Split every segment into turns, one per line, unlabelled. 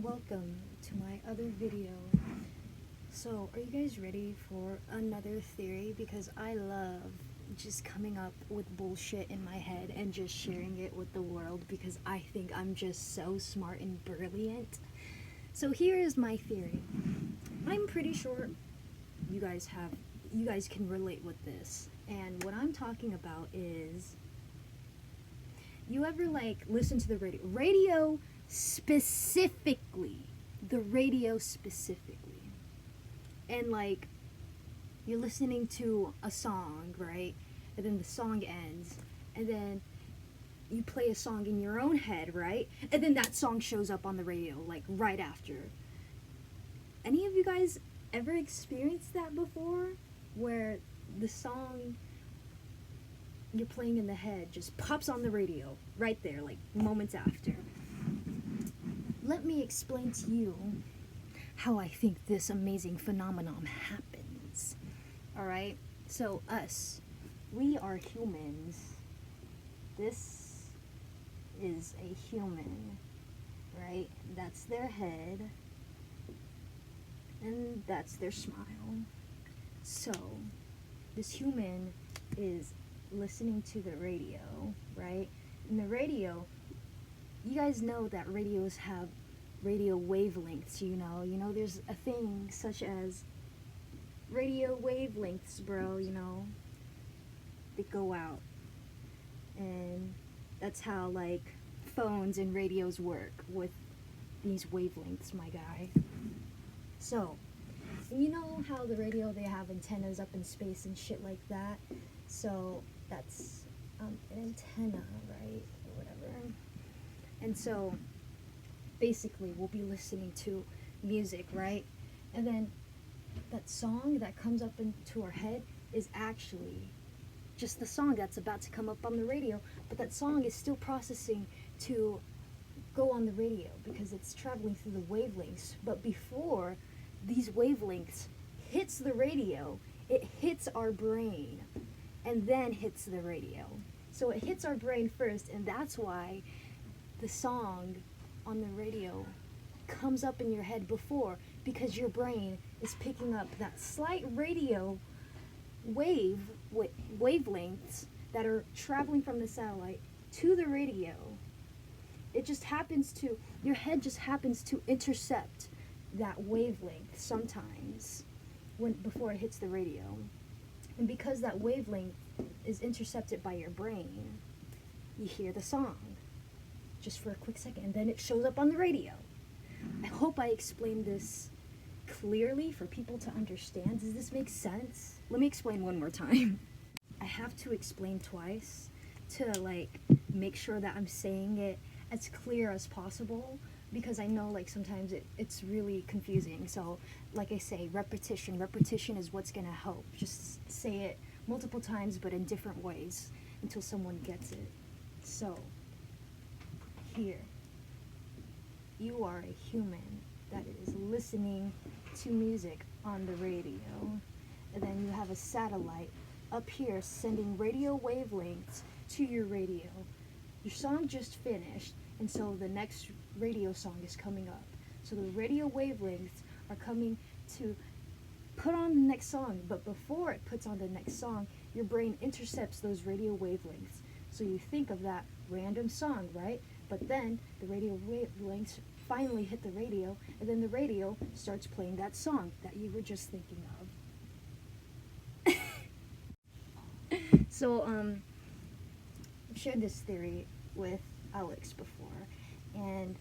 welcome to my other video. So, are you guys ready for another theory? Because I love just coming up with bullshit in my head and just sharing it with the world because I think I'm just so smart and brilliant. So, here is my theory. I'm pretty sure you guys can relate with this. And what I'm talking about is, you ever listen to the radio specifically, and you're listening to a song, right? And then the song ends, and then you play a song in your own head, right? And then that song shows up on the radio right after. Any of you guys ever experienced that before, where the song you're playing in the head just pops on the radio right there, moments after? Let me explain to you how I think this amazing phenomenon happens. Alright? So, we are humans. This is a human, right? That's their head, and that's their smile. So, this human is listening to the radio, right? And the radio, you guys know that radios have radio wavelengths, you know there's a thing such as radio wavelengths, bro, they go out, and that's how phones and radios work with these wavelengths, my guy. So, you know how the radio, they have antennas up in space and shit like that? So that's an antenna, right? Or whatever. And so basically we'll be listening to music, right? And then that song that comes up into our head is actually just the song that's about to come up on the radio, but that song is still processing to go on the radio because it's traveling through the wavelengths. But before these wavelengths hits the radio, it hits our brain and then hits the radio. So it hits our brain first, and that's why the song on the radio comes up in your head before, because your brain is picking up that slight radio wavelengths that are traveling from the satellite to the radio. It just happens to, your head just happens to intercept that wavelength sometimes before it hits the radio. And because that wavelength is intercepted by your brain, you hear the song just for a quick second, and then it shows up on the radio. I hope I explained this clearly for people to understand. Does this make sense? Let me explain one more time. I have to explain twice to make sure that I'm saying it as clear as possible, because I know sometimes it's really confusing. So like I say, repetition is what's gonna help. Just say it multiple times but in different ways until someone gets it. So here, you are a human that is listening to music on the radio, and then you have a satellite up here sending radio wavelengths to your radio. Your song just finished, and so the next radio song is coming up. So the radio wavelengths are coming to put on the next song, but before it puts on the next song, your brain intercepts those radio wavelengths. So you think of that random song, right? But then the radio wavelengths finally hit the radio, and then the radio starts playing that song that you were just thinking of. So, I've shared this theory with Alex before, and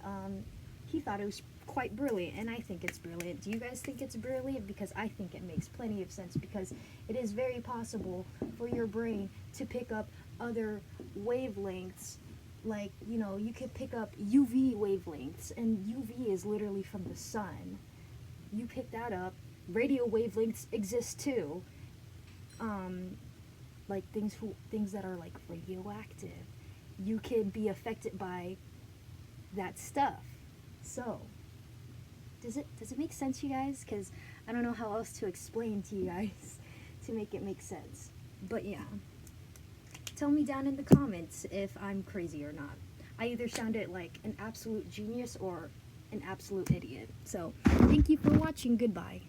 he thought it was quite brilliant, and I think it's brilliant. Do you guys think it's brilliant? Because I think it makes plenty of sense, because it is very possible for your brain to pick up other wavelengths. You could pick up UV wavelengths, and UV is literally from the sun. You pick that up. Radio wavelengths exist too. Things that are radioactive. You can be affected by that stuff. So, does it make sense, you guys? Because I don't know how else to explain to you guys to make it make sense. But yeah. Tell me down in the comments if I'm crazy or not. I either sounded like an absolute genius or an absolute idiot. So, thank you for watching. Goodbye.